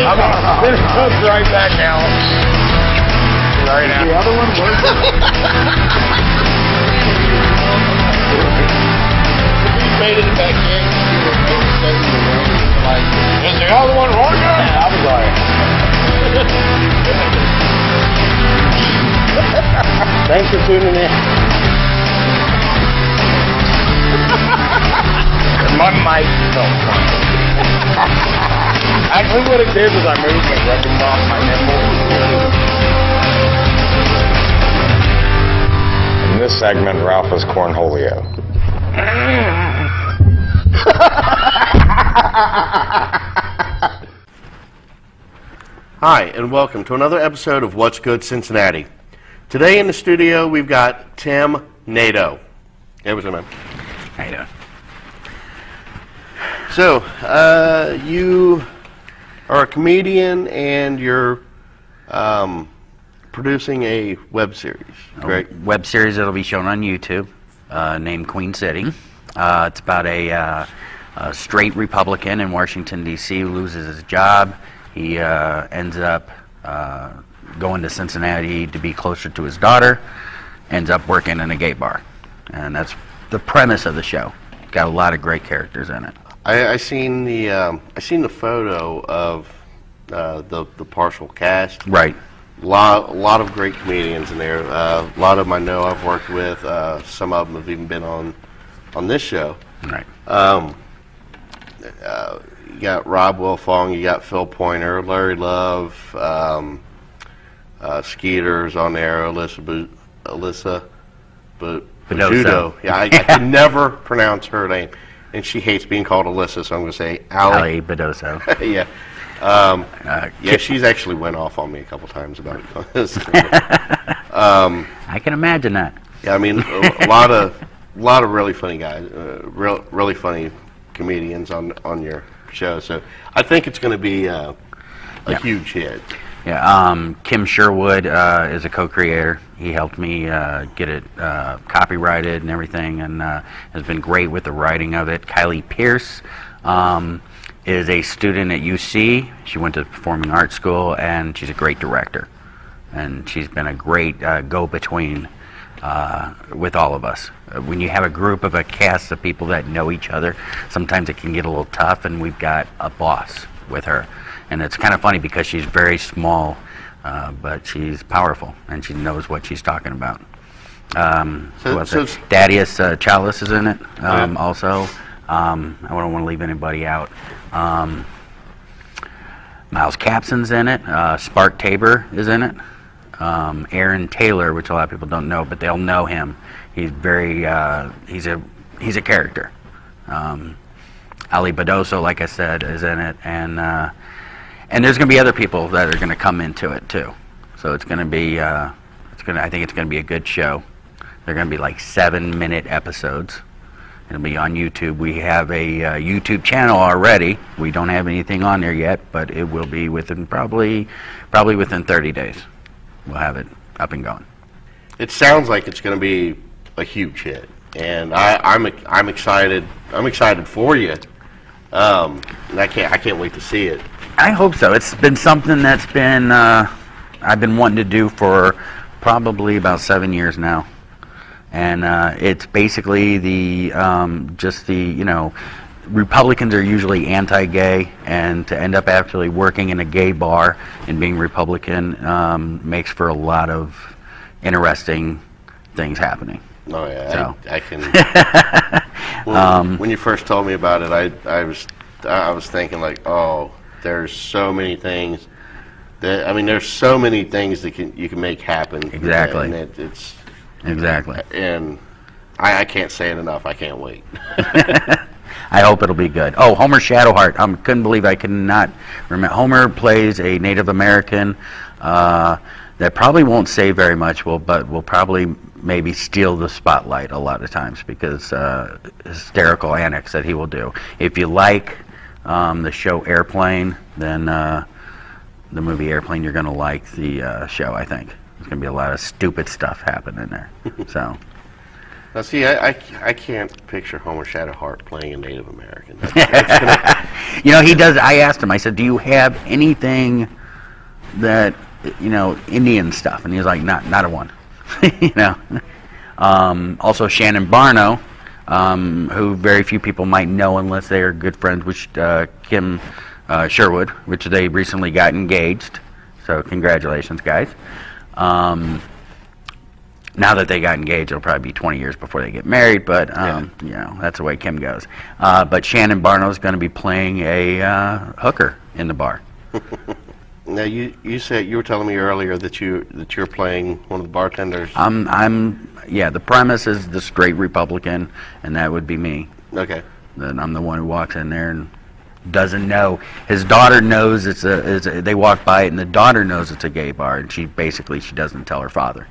I'm gonna cook right back now. Right now. The other one works. Made it back in. Like, is the other one working? I was like, thanks for tuning in. My mic felt funny. Actually, what it did was I moved my rubbing off my nipple. In this segment, Ralph is Cornholio. Hi, and welcome to another episode of What's Good Cincinnati. Today in the studio, we've got Tim Nadeau. Hey, what's up, man? How you doing? So, you are a comedian and you're producing a web series, correct? Web series that'll be shown on YouTube, named Queen City. It's about a straight Republican in Washington, D.C. who loses his job. He ends up going to Cincinnati to be closer to his daughter, ends up working in a gay bar. And that's the premise of the show. Got a lot of great characters in it. I seen the photo of the partial cast. Right. A lot of great comedians in there. A lot of them I know I've worked with. Some of them have even been on this show. Right. You got Rob Wilfong, you got Phil Pointer, Larry Love, Skeeter's on there, Alyssa Bajudo. Yeah, I can never pronounce her name, and she hates being called Alyssa, so I'm going to say Ali Bedoso. Yeah. Yeah, she's actually went off on me a couple times about this. I can imagine that. Yeah, I mean, a lot of really funny guys, really funny comedians on your show. So I think it's going to be a huge hit. Yeah, Kim Sherwood is a co-creator. He helped me get it copyrighted and everything, and has been great with the writing of it. Kylie Pierce is a student at UC. She went to performing arts school, and she's a great director. And she's been a great go-between with all of us. When you have a group of a cast of people that know each other, sometimes it can get a little tough, and we've got a boss with her. And it's kind of funny because she's very small, but she's powerful, and she knows what she's talking about. Thaddeus Chalice is in it also. I don't want to leave anybody out. Miles Capson's in it. Spark Tabor is in it. Aaron Taylor, which a lot of people don't know, but they'll know him. He's very he's a character. Ali Bedoso, like I said, is in it, and there's going to be other people that are going to come into it too. So it's going to be I think it's going to be a good show. They're going to be like 7-minute episodes. It'll be on YouTube. We have a YouTube channel already. We don't have anything on there yet, but it will be within probably within 30 days. We'll have it up and going. It sounds like it's going to be a huge hit, and I'm excited. I'm excited for you. And I can't wait to see it. I hope so. It's been something that's been I've been wanting to do for probably about 7 years now. And it's basically Republicans are usually anti-gay, and to end up actually working in a gay bar and being Republican makes for a lot of interesting things happening. Oh yeah, so. I can. When you first told me about it, I was thinking like, oh, there's so many things there's so many things that you can make happen. Exactly. And it's. Exactly. And I can't say it enough. I can't wait. I hope it'll be good. Oh, Homer Shadowheart. I couldn't believe I could not remember. Homer plays a Native American that probably won't say very much, but will probably maybe steal the spotlight a lot of times because hysterical antics that he will do. If you like the show Airplane, then the movie Airplane, you're going to like the show, I think. There's going to be a lot of stupid stuff happening there. So. Now, see, I can't picture Homer Shadowheart playing a Native American. You know, he does. I asked him. I said, "Do you have anything that Indian stuff?" And he's like, "Not a one." You know. Also, Shannon Barno, who very few people might know unless they are good friends with Kim Sherwood, which they recently got engaged. So congratulations, guys. Now that they got engaged, it'll probably be 20 years before they get married, but that's the way Kim goes. But Shannon Barno is going to be playing a hooker in the bar. Now you said, you were telling me earlier that you're playing one of the bartenders. The premise is the straight Republican, and that would be me. Okay. Then I'm the one who walks in there and doesn't know. His daughter knows they walk by it, and the daughter knows it's a gay bar, and she doesn't tell her father.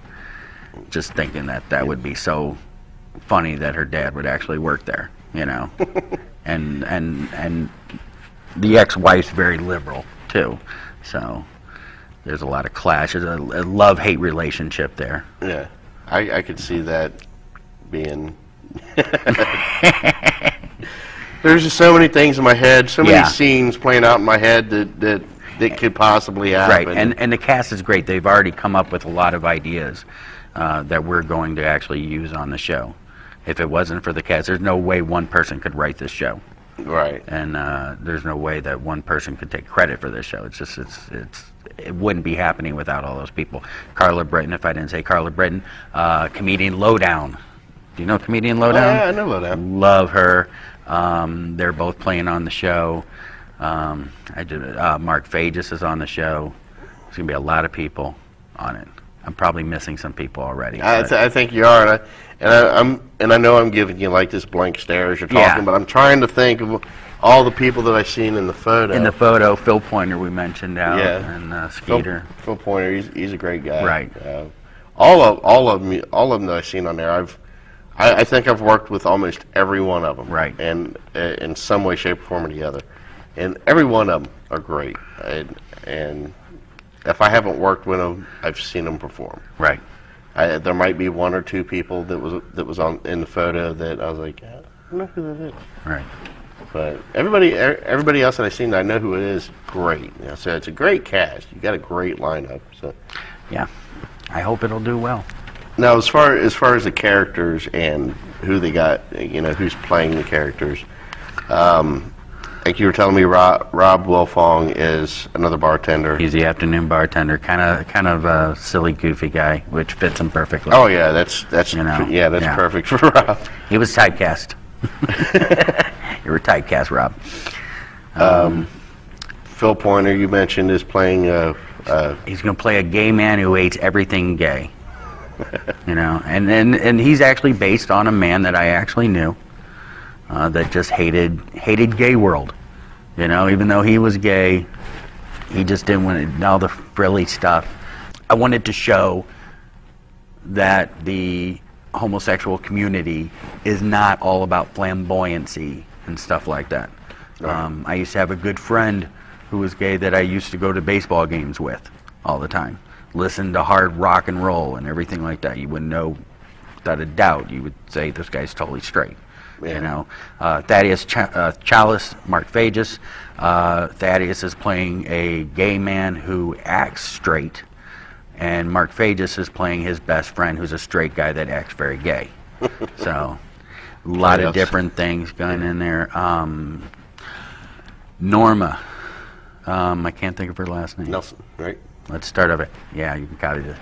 Just thinking that would be so funny that her dad would actually work there, and the ex-wife's very liberal too, so there's a lot of clashes, a love-hate relationship there. Yeah, I could see that being. There's just so many things in my head, so many scenes playing out in my head that could possibly happen. Right, and the cast is great. They've already come up with a lot of ideas that we're going to actually use on the show. If it wasn't for the cast, there's no way one person could write this show. Right. And there's no way that one person could take credit for this show. It's just it wouldn't be happening without all those people. Carla Britton, if I didn't say Carla Britton, comedian Lowdown. Do you know comedian Lowdown? Oh, yeah, I know Lowdown. Love her. They're both playing on the show. Mark Fagis is on the show. There's gonna be a lot of people on it. I'm probably missing some people already. I think you are, and I know I'm giving you like this blank stare as you're talking, but I'm trying to think of all the people that I've seen in the photo. In the photo, Phil Pointer we mentioned out, and Skeeter. Phil Pointer, he's a great guy. Right. All of them that I've seen on there, I think I've worked with almost every one of them. Right. And in some way, shape, or form, or the other, and every one of them are great. And if I haven't worked with them, I've seen them perform. Right. There might be one or two people that was in the photo that I was like, I don't know who that is. Right. But everybody else that I've seen, I know who it is. Great. So it's a great cast. You got a great lineup. So. Yeah. I hope it'll do well. Now, as far as the characters and who they got, who's playing the characters. Like you were telling me, Rob Wilfong is another bartender. He's the afternoon bartender, kind of a silly, goofy guy, which fits him perfectly. Oh yeah, that's perfect for Rob. He was typecast. You were typecast, Rob. Phil Pointer, you mentioned, is playing. He's going to play a gay man who hates everything gay. And he's actually based on a man that I actually knew. That just hated gay world, even though he was gay, he just didn't want all the frilly stuff. I wanted to show that the homosexual community is not all about flamboyancy and stuff like that. Right. I used to have a good friend who was gay that I used to go to baseball games with all the time, listen to hard rock and roll and everything like that. You wouldn't know without a doubt. You would say this guy's totally straight. Yeah. Thaddeus Chalice, Mark Fagis. Thaddeus is playing a gay man who acts straight, and Mark Fagis is playing his best friend who's a straight guy that acts very gay. So, a lot of different things going in there. Norma, I can't think of her last name. Nelson, right? Let's start of it. Yeah, you can copy this.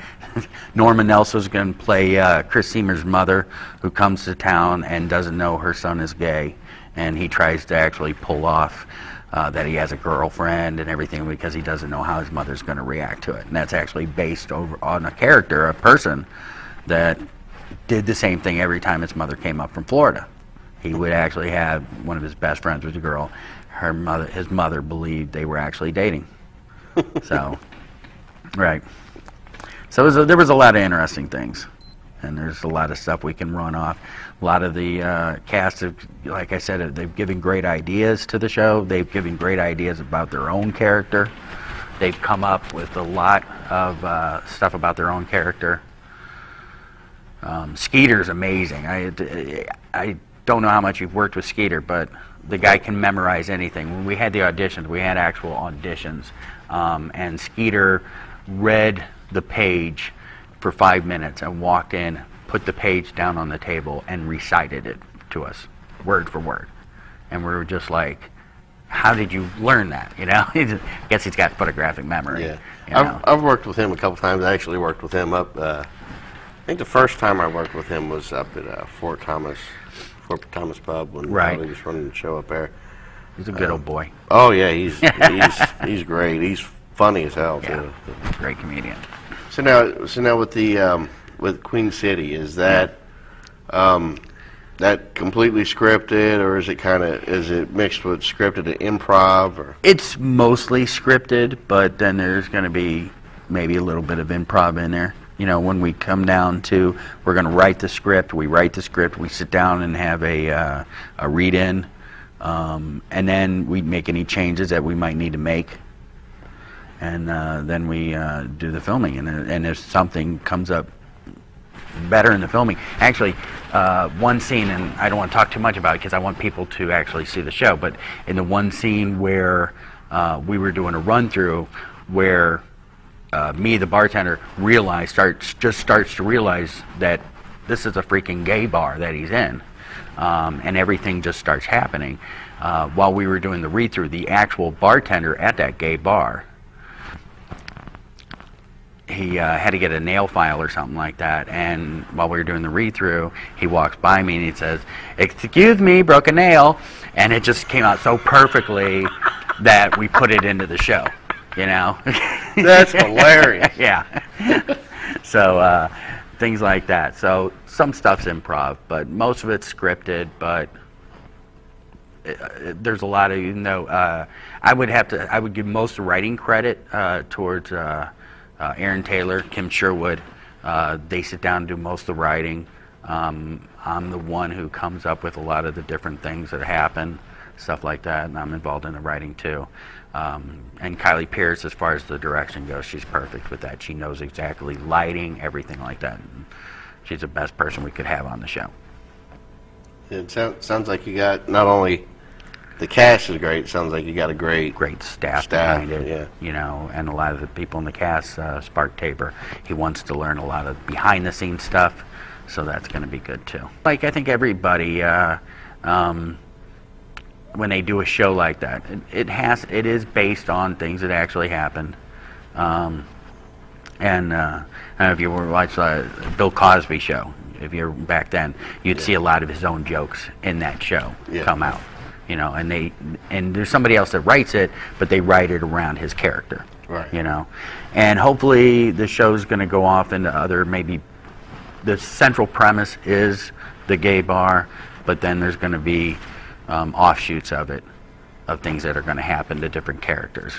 Norma Nelson's going to play Chris Seymour's mother, who comes to town and doesn't know her son is gay, and he tries to actually pull off that he has a girlfriend and everything because he doesn't know how his mother's going to react to it. And that's actually based on a character, a person that did the same thing every time his mother came up from Florida. He would actually have one of his best friends was a girl. His mother believed they were actually dating. So. Right. So there was a lot of interesting things, and there's a lot of stuff we can run off. A lot of the cast, like I said, they've given great ideas to the show. They've given great ideas about their own character. They've come up with a lot of stuff about their own character. Skeeter's amazing. I don't know how much you've worked with Skeeter, but the guy can memorize anything. When we had the auditions, we had actual auditions, and Skeeter read the page for 5 minutes and walked in, put the page down on the table, and recited it to us, word for word. And we were just like, how did you learn that? You know, I guess he's got photographic memory. Yeah, you know? I've worked with him a couple times. I actually worked with him up. I think the first time I worked with him was up at Fort Thomas Pub when Right. he was running the show up there. He's a good old boy. Oh yeah, he's great. He's funny as hell too. Great comedian. So now with the with Queen City, is that that completely scripted, or is it mixed with scripted and improv? Or It's mostly scripted, but then there's going to be maybe a little bit of improv in there. You know, when we come down to, we're going to write the script, we sit down and have a read-in, and then we make any changes that we might need to make, and then we do the filming, and if something comes up better in the filming. Actually, one scene, and I don't want to talk too much about it because I want people to actually see the show, but in the one scene where we were doing a run-through where me, the bartender, starts to realize that this is a freaking gay bar that he's in, and everything just starts happening. While we were doing the read-through, the actual bartender at that gay bar, he had to get a nail file or something like that, and while we were doing the read-through, he walks by me and he says, "Excuse me, broke a nail," and it just came out so perfectly that we put it into the show, you know? That's hilarious. Yeah. So things like that. So some stuff's improv, but most of it's scripted, but there's a lot of, I would give most of the writing credit towards Aaron Taylor, Kim Sherwood. They sit down and do most of the writing. I'm the one who comes up with a lot of the different things that happen, stuff like that, and I'm involved in the writing too. And Kylie Pierce, as far as the direction goes, she's perfect with that. She knows exactly lighting, everything like that. And she's the best person we could have on the show. It sounds like you got not only the cast is great. It sounds like you got a great staff behind it, yeah. And a lot of the people in the cast, Spark Tabor, he wants to learn a lot of behind-the-scenes stuff, so that's going to be good too. Like I think everybody, when they do a show like that, it is based on things that actually happened. And I don't know if you were watching Bill Cosby show. If you're back then, you'd see a lot of his own jokes in that show come out. And there's somebody else that writes it, but they write it around his character. Right. And hopefully the show's going to go off into other, maybe the central premise is the gay bar, but then there's going to be offshoots of it, of things that are going to happen to different characters.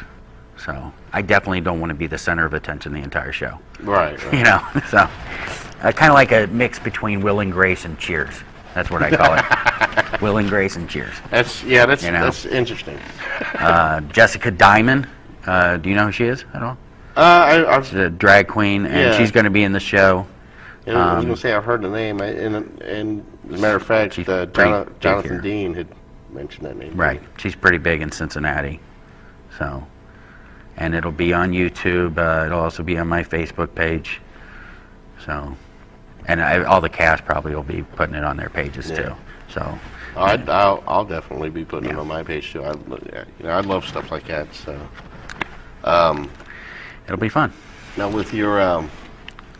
So I definitely don't want to be the center of attention the entire show. Right. So kind of like a mix between Will and Grace and Cheers. That's what I call it. Will and Grace and Cheers. That's interesting. Jessica Diamond. Do you know who she is at all? She's a drag queen, and she's going to be in the show. I was going to say I've heard the name, and as a matter of fact, Jonathan Dean had mentioned that name. Right. She's pretty big in Cincinnati. So, and it'll be on YouTube. It'll also be on my Facebook page. So, and all the cast probably will be putting it on their pages too. So, I'll definitely be putting it on my page too. I love stuff like that. So, it'll be fun. Now with your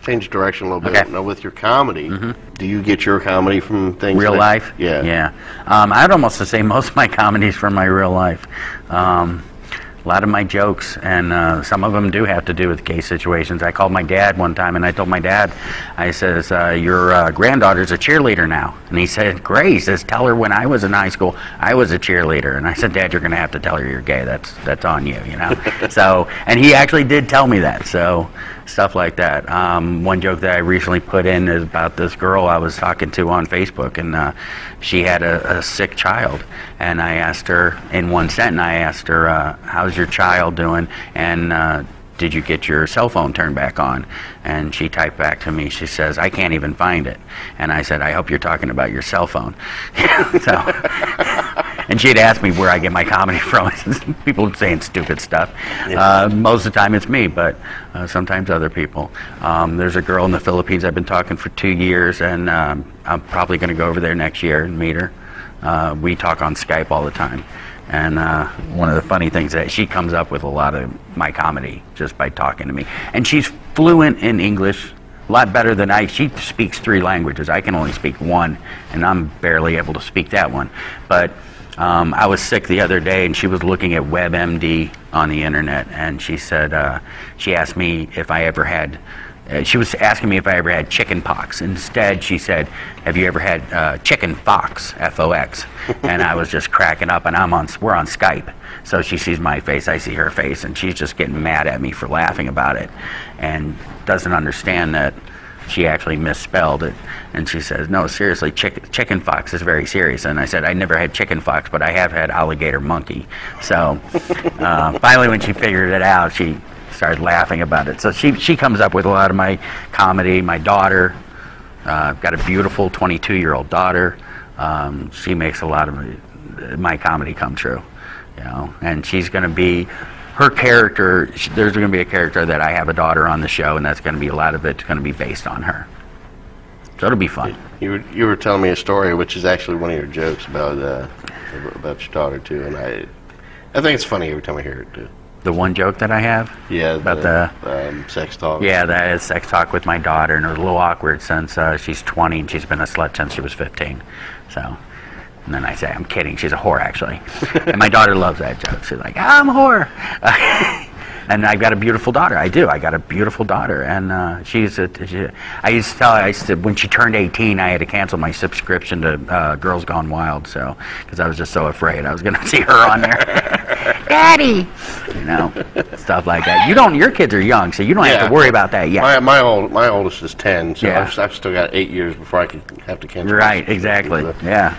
change direction a little bit. Okay. Now with your comedy, do you get your comedy from things real life? Yeah. Yeah. I'd almost say most of my comedy's from my real life. A lot of my jokes, and some of them do have to do with gay situations. I called my dad one time, and I told my dad, I says, your granddaughter's a cheerleader now. And he said, great. He says, tell her when I was in high school, I was a cheerleader. And I said, Dad, you're going to have to tell her you're gay. That's on you, So, and he actually did tell me that. So, stuff like that. One joke that I recently put in is about this girl I was talking to on Facebook, and she had a sick child. And I asked her, in one sentence, I asked her, how's your child doing? And did you get your cell phone turned back on? And she typed back to me, she says, I can't even find it. And I said, I hope you're talking about your cell phone. So, And she'd ask me where I get my comedy from. People saying stupid stuff. Most of the time it's me, but sometimes other people. There's a girl in the Philippines I've been talking for 2 years, and I'm probably going to go over there next year and meet her. We talk on Skype all the time. And one of the funny things that she comes up with a lot of my comedy just by talking to me. And she's fluent in English, a lot better than I. She speaks 3 languages. I can only speak 1, and I'm barely able to speak that one. But I was sick the other day, and she was looking at WebMD on the internet, and she said, she asked me if I ever had, she was asking me if I ever had chicken pox. Instead, she said, have you ever had chicken fox, F-O-X? And I was just cracking up, and we're on Skype. So she sees my face, I see her face, and she's just getting mad at me for laughing about it and doesn't understand that she actually misspelled it. And she says, no, seriously, chicken fox is very serious. And I said, I never had chicken fox, but I have had alligator monkey. So finally, when she figured it out, she started laughing about it. So she comes up with a lot of my comedy. My daughter, got a beautiful 22-year-old daughter. She makes a lot of my comedy come true, you know. And she's going to be her character. There's going to be a character that I have a daughter on the show, and that's going to be a lot of it's going to be based on her. So it'll be fun. You were telling me a story, which is actually one of your jokes about your daughter too, and I think it's funny every time I hear it too. The one joke that I have? Yeah, about the sex talk. Yeah, that is sex talk with my daughter, and it was a little awkward since she's 20 and she's been a slut since she was 15. So, and then I say, I'm kidding, she's a whore actually. And my daughter loves that joke. She's like, I'm a whore. And I've got a beautiful daughter. I do. I got a beautiful daughter, and I used to tell her, when she turned 18, I had to cancel my subscription to Girls Gone Wild, so because I was just so afraid I was going to see her on there. Daddy, you know, stuff like that. Your kids are young, so you don't have to worry about that yet. My oldest is 10, so I've still got 8 years before I could have to cancel. Right, exactly. Yeah.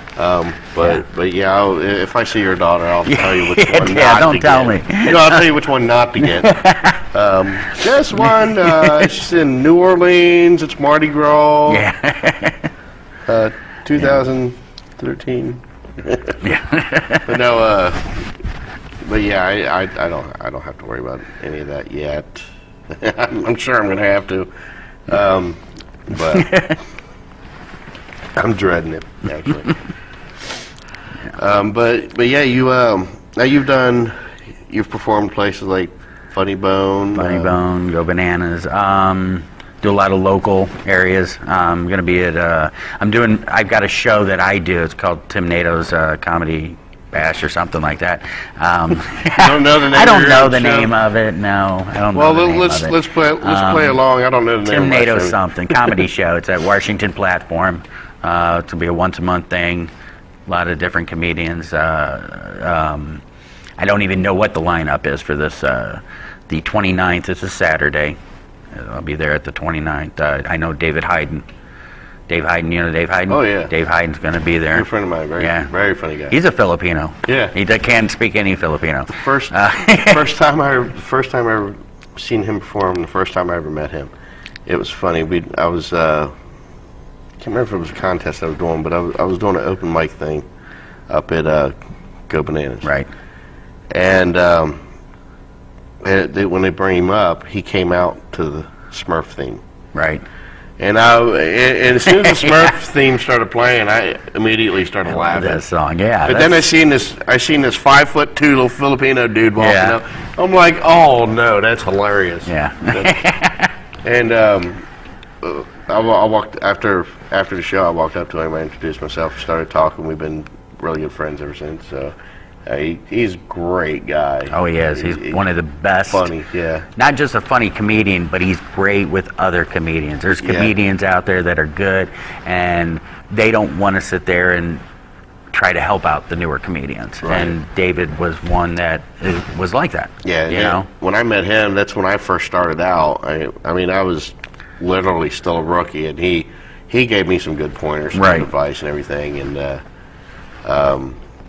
But yeah, if I see your daughter, I'll tell you which one not to get. Yeah, don't tell me. You know, I'll tell you which one not to get. This one, she's in New Orleans. It's Mardi Gras. Yeah. 2013. Yeah. But no. But yeah, I don't have to worry about any of that yet. I'm sure I'm going to have to. But I'm dreading it actually. But yeah, now you've performed places like Funny Bone, Go Bananas. Do a lot of local areas. I'm gonna be at. I've got a show that I do. It's called Tim Nato's Comedy Bash or something like that. You don't know the name? I don't know the name of it. No, I don't know the name of it. Let's play along. I don't know the name. Tim Nato's something comedy show. It's at Washington Platform. It'll be a once-a-month thing. A lot of different comedians. I don't even know what the lineup is for this. The 29th is a Saturday. I'll be there at the 29th. I know David Hayden. Dave Hayden, you know Dave Hayden? Oh, yeah. Dave Hayden's going to be there. Good friend of mine, very funny guy. He's a Filipino. Yeah. He can't speak any Filipino. The first time I ever seen him perform, the first time I ever met him, it was funny. I was, can't remember if it was a contest I was doing, but I was doing an open mic thing up at Go Bananas. Right. And when they bring him up, he came out to the Smurf theme. Right. And as soon as the Smurf theme started playing, I immediately started laughing. That song, yeah. But then I seen this 5'2" little Filipino dude walking up. I'm like, oh no, that's hilarious. Yeah. And I walked after the show. I walked up to him. I introduced myself. Started talking. We've been really good friends ever since. So. He's a great guy. Oh, he is. He's one of the best. Funny, yeah. Not just a funny comedian, but he's great with other comedians. There's comedians out there that are good, and they don't want to sit there and try to help out the newer comedians. Right. And David was one that was like that. Yeah, you know? When I met him, that's when I first started out. I mean, I was literally still a rookie, and he gave me some good pointers, some good advice, and everything. And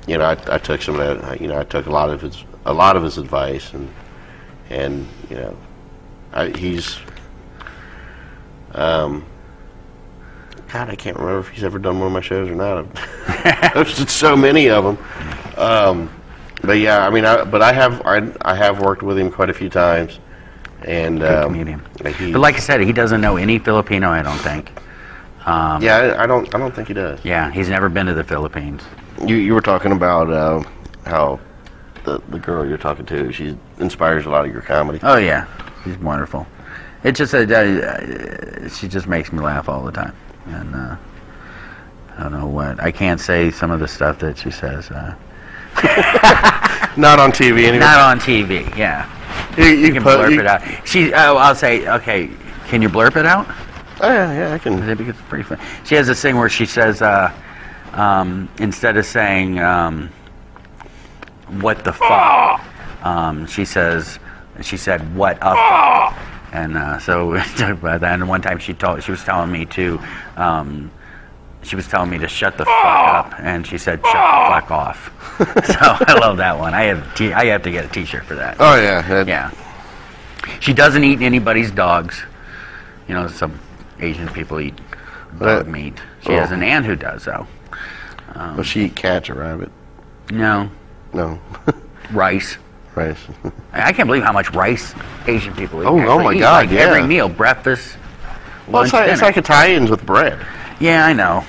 you know, I took some of that. You know, I took a lot of his advice, and you know, he's God, I can't remember if he's ever done one of my shows or not. I've hosted so many of them. But yeah, I mean, I have worked with him quite a few times, and Good comedian. But like I said, he doesn't know any Filipino, I don't think. Yeah, I don't think he does. Yeah, he's never been to the Philippines. You were talking about how the girl you're talking to, she inspires a lot of your comedy. Oh yeah, she's wonderful. It's just she just makes me laugh all the time, and I don't know what I can't say some of the stuff that she says. Not on TV anyway. Not on TV. Yeah, you can blurb it out. I'll say, okay, can you blurb it out? Oh yeah, I can. Because it's pretty fun. She has this thing where she says, instead of saying "what the fuck," she said "what a fuck," and so and one time she was telling me to shut the fuck up, and she said shut the fuck off. So I love that one. I have to get a T-shirt for that. Oh yeah. Yeah. She doesn't eat anybody's dogs. You know, some Asian people eat dog meat. She has an aunt who does, though. Does she eat cats or rabbit? No. No. Rice. Rice. I can't believe how much rice Asian people eat. Oh my God, like yeah. Every meal, breakfast, lunch, dinner. It's like Italians with bread. Yeah, I know.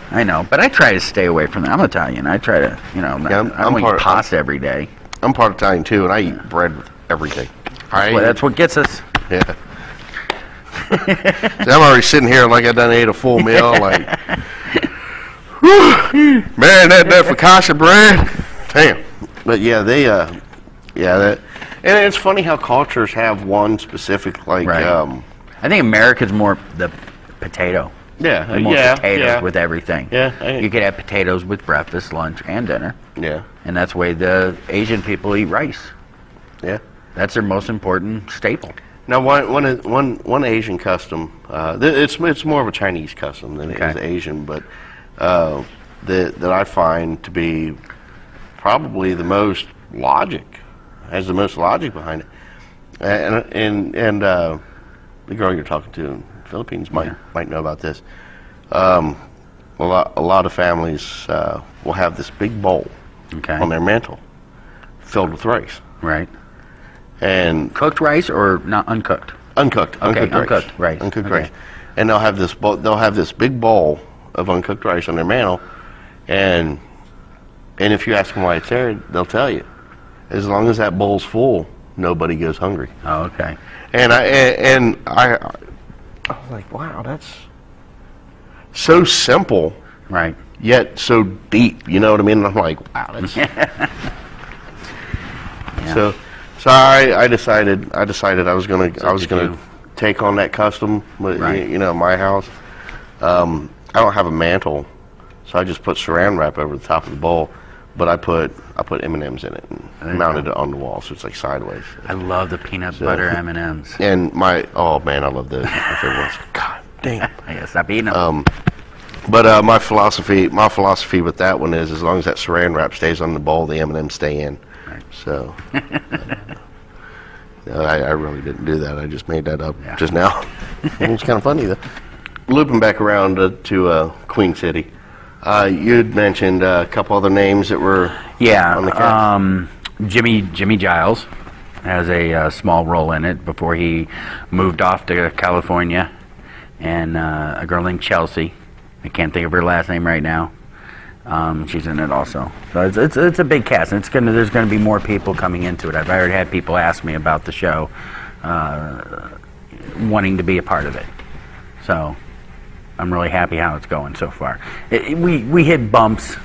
But I try to stay away from that. I'm Italian. I try to, I don't eat pasta every day. I'm part Italian, too, and I eat bread with everything. That's what gets us. Yeah. See, I'm already sitting here like I done ate a full meal, like, whew, man, that focaccia bread, damn. But yeah, that, and it's funny how cultures have one specific, like, right. I think America's more the potato. Yeah, more potatoes with everything. Yeah, you could have potatoes with breakfast, lunch, and dinner. Yeah, and that's the way the Asian people eat rice. Yeah, that's their most important staple. Now, one Asian custom, it's more of a Chinese custom than it is Asian, but that I find to be probably the most logic, has the most logic behind it, and the girl you're talking to in the Philippines might know about this. A lot of families will have this big bowl on their mantle filled with rice. Right. And cooked rice or not uncooked? Uncooked rice. Uncooked rice. And they'll have this big bowl of uncooked rice on their mantle, and if you ask them why it's there, they'll tell you. As long as that bowl's full, nobody goes hungry. Oh, okay. And I was like, wow, that's so simple, right? Yet so deep. You know what I mean? And I'm like, wow, that's. Yeah. So I decided I was gonna take on that custom. Right. My house. I don't have a mantle, so I just put Saran wrap over the top of the bowl. But I put M&Ms in it and mounted it on the wall, so it's like sideways. I love the peanut butter M&Ms. And I love those. My favorite ones. God damn. I gotta stop eating them. But my philosophy with that one is, as long as that Saran wrap stays on the bowl, the M&Ms stay in. Right. So. I really didn't do that. I just made that up just now. It's kind of funny, though. Looping back around to Queen City, you had mentioned a couple other names that were on the cast. Jimmy Giles has a small role in it before he moved off to California, and a girl named Chelsea. I can't think of her last name right now. She's in it also. So it's a big cast, and there's gonna be more people coming into it. I've already had people ask me about the show, wanting to be a part of it. So I'm really happy how it's going so far. We hit bumps,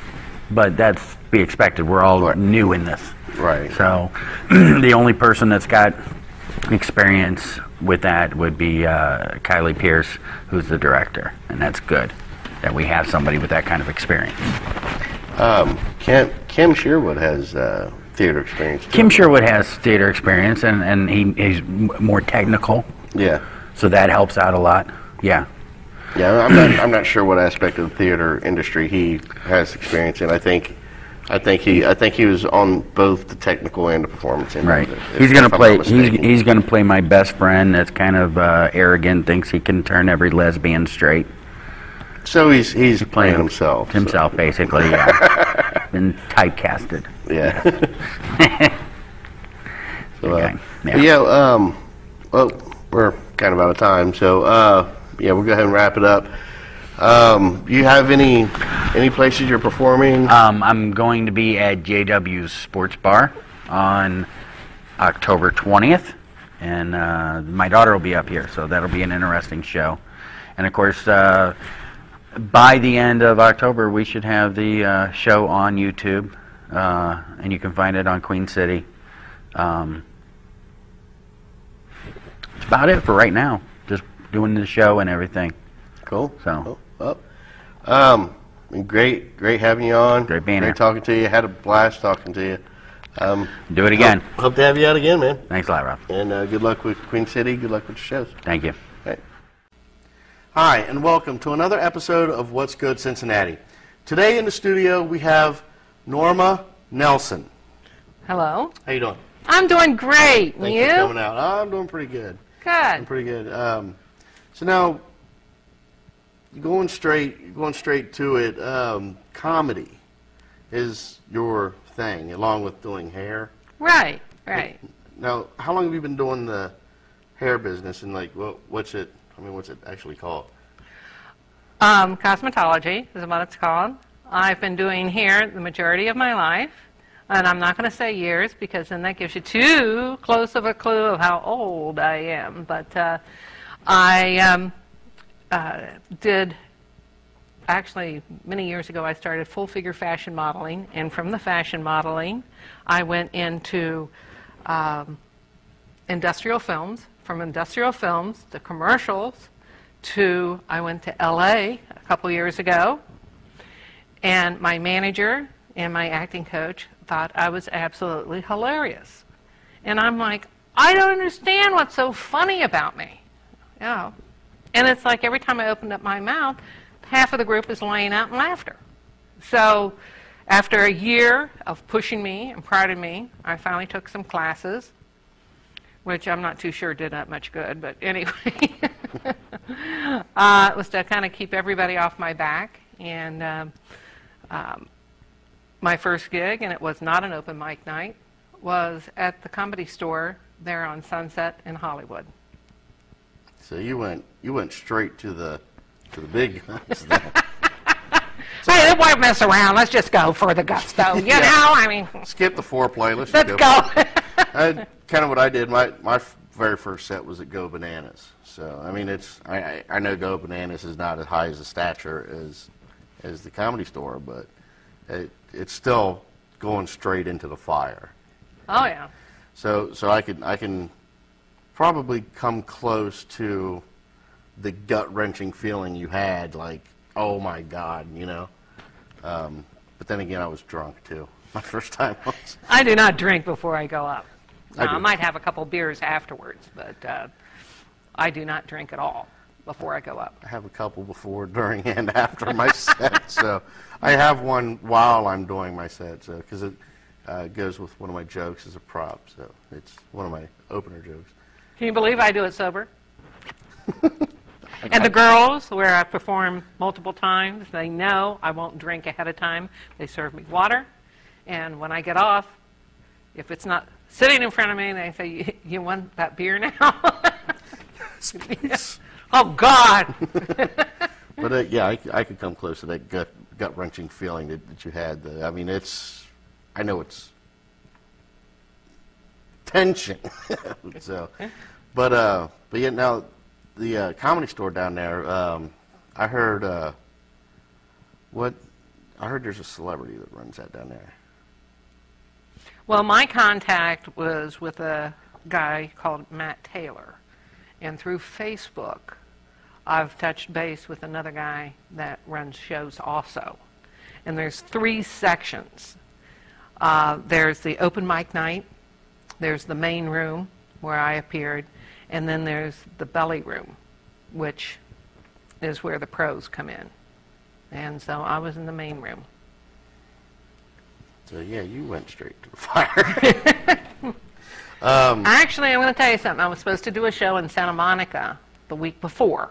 but that's to be expected. We're all new in this. Right. So the only person that's got experience with that would be Kylie Pierce, who's the director, and that's good that we have somebody with that kind of experience. Kim Sherwood has theater experience too. Kim Sherwood has theater experience, and he's more technical. Yeah. So that helps out a lot. Yeah. Yeah, I'm not sure what aspect of the theater industry he has experience in. I think he was on both the technical and the performance end. Right. He's going to play. He's going to play my best friend. That's kind of arrogant. Thinks he can turn every lesbian straight. So he's playing himself. Himself, basically. Yeah. Been typecasted. Yeah. So, Okay. but yeah, well, we're kind of out of time, so yeah, we'll go ahead and wrap it up. Do you have any places you're performing? I'm going to be at JW's Sports Bar on October 20th, and my daughter will be up here, so that'll be an interesting show. And of course, by the end of October, we should have the show on YouTube, and you can find it on Queen City. That's about it for right now. Just doing the show and everything. Cool. So. Well, great having you on. Great being here. Great talking to you. Had a blast talking to you. Do it again. Hope to have you out again, man. Thanks a lot, Rob. And good luck with Queen City. Good luck with your shows. Thank you. Right. Hi, and welcome to another episode of What's Good Cincinnati. Today in the studio we have Norma Nelson. Hello. How you doing? I'm doing great. Thanks you? for coming out. I'm doing pretty good. I'm Good. pretty good. So now, going straight to it. Comedy is your thing, along with doing hair. Right. Now, how long have you been doing the hair business? And like, what's it actually called? Cosmetology is what it's called. I've been doing hair the majority of my life, and I'm not going to say years because then that gives you too close of a clue of how old I am. But I did. Actually, many years ago, I started full-figure fashion modeling, and from the fashion modeling, I went into industrial films. From industrial films to commercials to, I went to LA a couple years ago, and my manager and my acting coach thought I was absolutely hilarious. And I'm like, I don't understand what's so funny about me. Yeah. And it's like every time I opened up my mouth, half of the group is laying out in laughter. So after a year of pushing me and prodding me, I finally took some classes, which I'm not too sure did that much good, but anyway. It was to kind of keep everybody off my back. And my first gig, and it was not an open mic night, was at the Comedy Store there on Sunset in Hollywood. So you went straight to the big guns there. Hey, why mess around? Let's just go for the gusto. You know, I mean. Skip the foreplay. Let's go. Kind of what I did. My very first set was at Go Bananas. So I mean, I know Go Bananas is not as high as the stature as the Comedy Store, but it's still going straight into the fire. Oh yeah. So I can probably come close to the gut-wrenching feeling you had, like, oh my God, you know. But then again, I was drunk too. My first time was. I do not drink before I go up. I might have a couple beers afterwards, but I do not drink at all before I go up. I have a couple before, during, and after my set. So I have one while I'm doing my set, so because it goes with one of my jokes as a prop. So it's one of my opener jokes. Can you believe I do it sober? And the girls, where I perform multiple times, they know I won't drink ahead of time. They serve me water, and when I get off, if it's not sitting in front of me, they say, "You want that beer now?" Oh God! But yeah, I could come close to that gut wrenching feeling that you had. I mean, I know it's tension. So, but yeah, now. The Comedy Store down there, I heard there's a celebrity that runs that down there. Well, my contact was with a guy called Matt Taylor, and through Facebook, I've touched base with another guy that runs shows also. And there's 3 sections. There's the open mic night, there's the main room where I appeared, and then there's the belly room, which is where the pros come in. And so I was in the main room. So yeah, you went straight to the fire. Actually, I'm going to tell you something. I was supposed to do a show in Santa Monica the week before,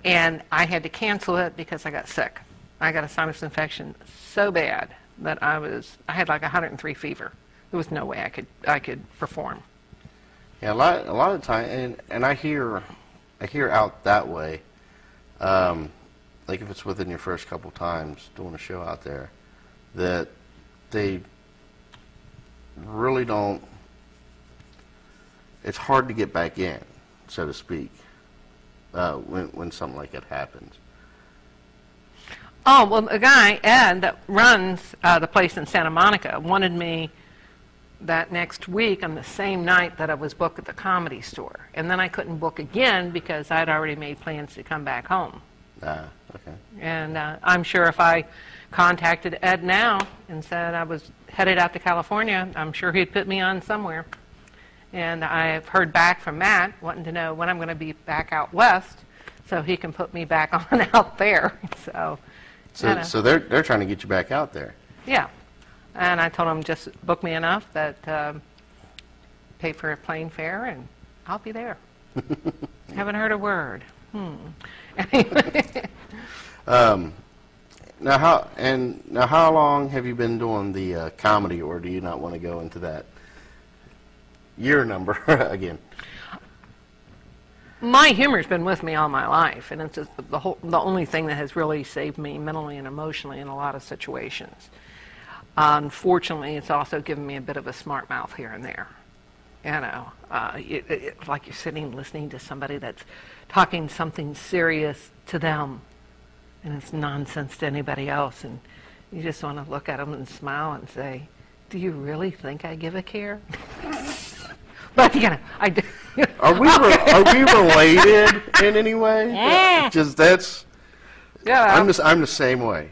and I had to cancel it because I got sick. I got a sinus infection so bad that I had like 103 fever. There was no way I could perform. Yeah, a lot of time, and I hear out that way, like if it's within your first couple times doing a show out there, that they really don't. It's hard to get back in, so to speak, when something like that happens. Oh, well, a guy, Ed, that runs the place in Santa Monica, wanted me that next week on the same night that I was booked at the Comedy Store. And then I couldn't book again because I'd already made plans to come back home. Okay. And I'm sure if I contacted Ed now and said I was headed out to California, I'm sure he'd put me on somewhere. And I've heard back from Matt wanting to know when I'm going to be back out west so he can put me back on out there. So they're trying to get you back out there. Yeah. And I told him just book me enough that pay for a plane fare and I'll be there. Haven't heard a word. Anyway. Now how long have you been doing the comedy, or do you not want to go into that year number again? My humor's been with me all my life, and it's just the only thing that has really saved me mentally and emotionally in a lot of situations. Unfortunately, it's also given me a bit of a smart mouth here and there. You know, it's like you're sitting listening to somebody that's talking something serious to them, and it's nonsense to anybody else, and you just want to look at them and smile and say, "Do you really think I give a care?" But you know, I do. Are we related in any way? Just that's. Yeah. I'm the same way.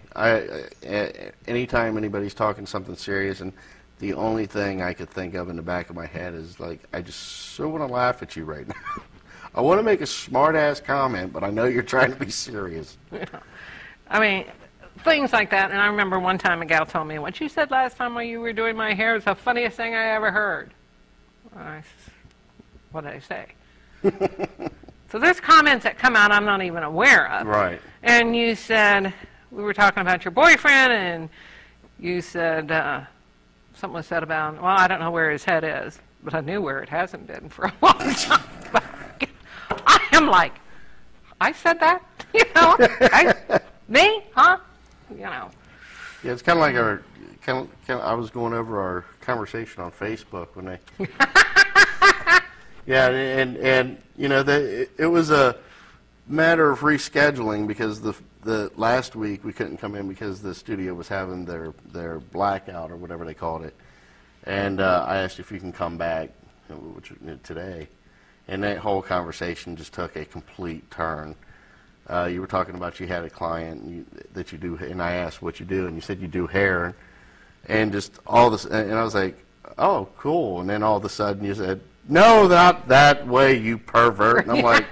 Anytime anybody's talking something serious, and the only thing I could think of in the back of my head is like, I just so want to laugh at you right now. I want to make a smart-ass comment, but I know you're trying to be serious. Yeah. I mean, things like that. And I remember one time a gal told me, what you said last time while you were doing my hair is the funniest thing I ever heard. What did I say? So there's comments that come out I'm not even aware of. Right. And you said, we were talking about your boyfriend, and you said, something was said about, well, I don't know where his head is, but I knew where it hasn't been for a long time. I am like, I said that? You know? Me? Huh? You know. Yeah, it's kind of like I was going over our conversation on Facebook when they... Yeah, and you know, it was a matter of rescheduling because the last week we couldn't come in because the studio was having their blackout or whatever they called it, and I asked if you can come back, which today, and that whole conversation just took a complete turn. You were talking about you had a client that you do, and I asked what you do, and you said you do hair, and just all this, and I was like, oh, cool, and then all of a sudden you said, no, not that way, you pervert. And I'm like,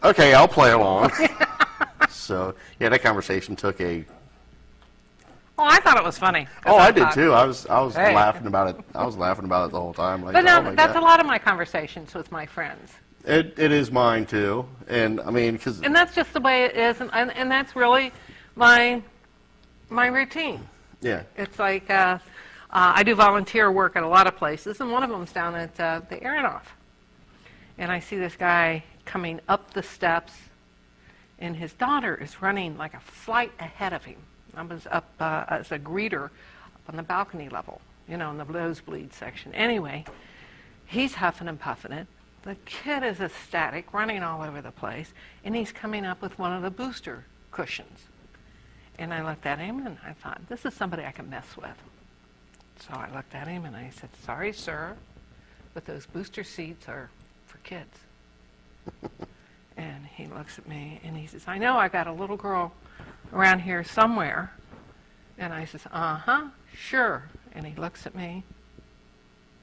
okay, I'll play along. So, yeah, that conversation took a... Oh, I thought it was funny. Oh, I did too. I was laughing about it. I was laughing about it the whole time. Like, but no, oh that's God. a lot of my conversations with my friends. It is mine too. And, I mean, because... And that's just the way it is, and that's really my routine. Yeah. It's like... I do volunteer work at a lot of places, and one of them's down at the Aronoff. And I see this guy coming up the steps, and his daughter is running like a flight ahead of him. I was up as a greeter up on the balcony level, you know, in the nosebleed section. Anyway, he's huffing and puffing it. The kid is ecstatic, running all over the place, and he's coming up with one of the booster cushions. And I looked at him, and I thought, this is somebody I can mess with. So I looked at him and I said, sorry, sir, but those booster seats are for kids. And he looks at me and he says, I know, I got a little girl around here somewhere. And I says, uh-huh, sure. And he looks at me,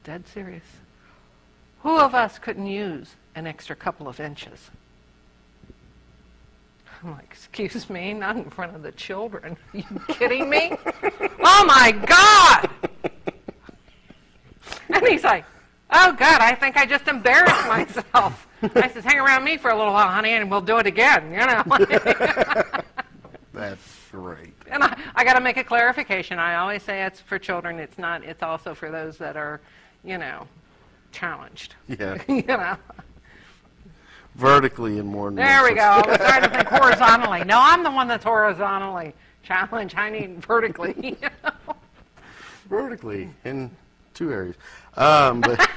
dead serious. Who of us couldn't use an extra couple of inches? I'm like, excuse me, not in front of the children. Are you kidding me? Oh, my God! And he's like, oh, God, I think I just embarrassed myself. I says, hang around me for a little while, honey, and we'll do it again, you know. That's great. And I got to make a clarification. I always say it's for children. It's not. It's also for those that are, challenged. Yeah. Vertically and more than There we go. I was trying to think horizontally. No, I'm the one that's horizontally challenged. I need vertically. Vertically in 2 areas. But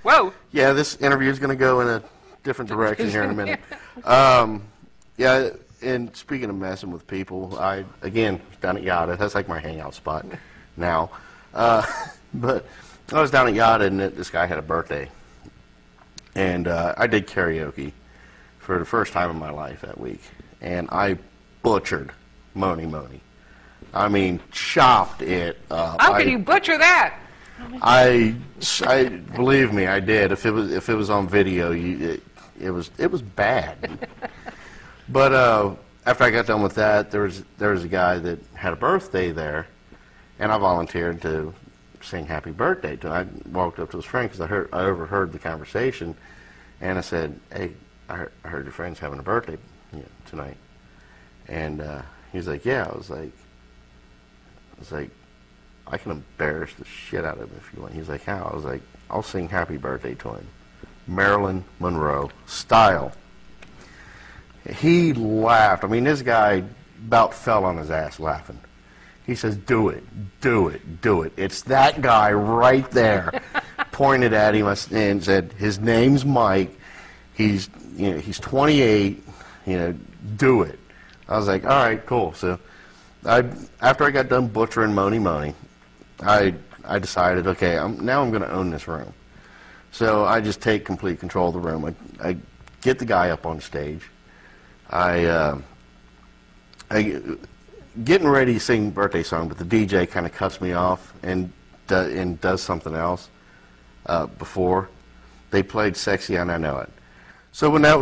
Whoa. yeah, this interview is going to go in a different direction here in a minute. Yeah, and speaking of messing with people, I, again, down at Yada. That's like my hangout spot now. But I was down at Yada, and this guy had a birthday. And I did karaoke for the first time in my life that week. And I butchered Moni Moni. I mean, chopped it up. How could you butcher that? I believe me, I did. If it was on video, it was bad. But after I got done with that, there was a guy that had a birthday there, and I volunteered to sing happy birthday to him. I walked up to his friend because I overheard the conversation, and I said, "Hey, I heard your friend's having a birthday tonight." And he's like, "Yeah." I was like, "I can embarrass the shit out of him if you want." He's like, "How?" I was like, "I'll sing happy birthday to him, Marilyn Monroe style." He laughed. I mean, this guy about fell on his ass laughing. He says, "Do it, do it, do it." It's that guy right there. Pointed at him and said, "His name's Mike. He's 28. Do it." I was like, "All right, cool." So, after I got done butchering Moni Moni, I decided, okay, now I'm going to own this room. So I just take complete control of the room. I get the guy up on stage. I getting ready to sing birthday song, but the DJ kind of cuts me off and does something else before. They played "Sexy and I Know It." So when that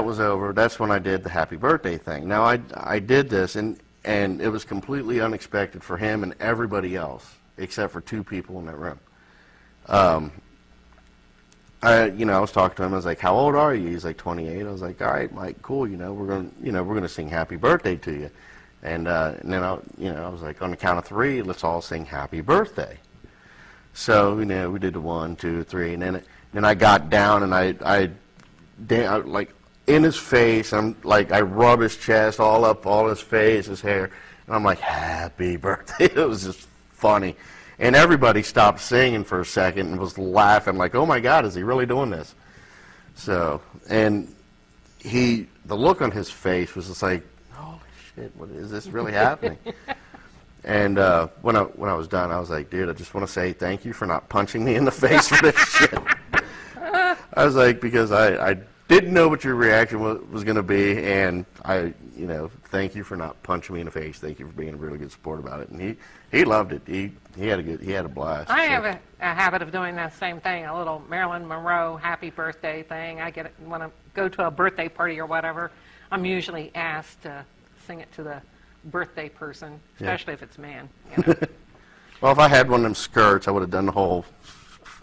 was over, that's when I did the happy birthday thing. Now I did this and it was completely unexpected for him and everybody else except for 2 people in that room. I was talking to him. I was like, "How old are you?" He's like, 28. I was like, "All right, Mike, cool. We're gonna sing happy birthday to you." And then I was like, on the count of 3, let's all sing happy birthday. So we did the 1, 2, 3, and then I got down and I like in his face. I'm like, I rub his chest all his face, his hair, and I'm like, "Happy birthday." It was just funny. And everybody stopped singing for a second and was laughing like, "Oh my God, is he really doing this?" So, and the look on his face was just like, "Holy shit, what is this really happening?" And when I was done, I was like, "Dude, I just want to say thank you for not punching me in the face for this shit." I was like, because I didn't know what your reaction was going to be, and thank you for not punching me in the face. Thank you for being a really good sport about it. And he loved it. He had a blast. I have a habit of doing that same thing, a little Marilyn Monroe happy birthday thing. I get it when I go to a birthday party or whatever. I'm usually asked to sing it to the birthday person, especially if it's a man. Well, if I had one of them skirts, I would have done the whole,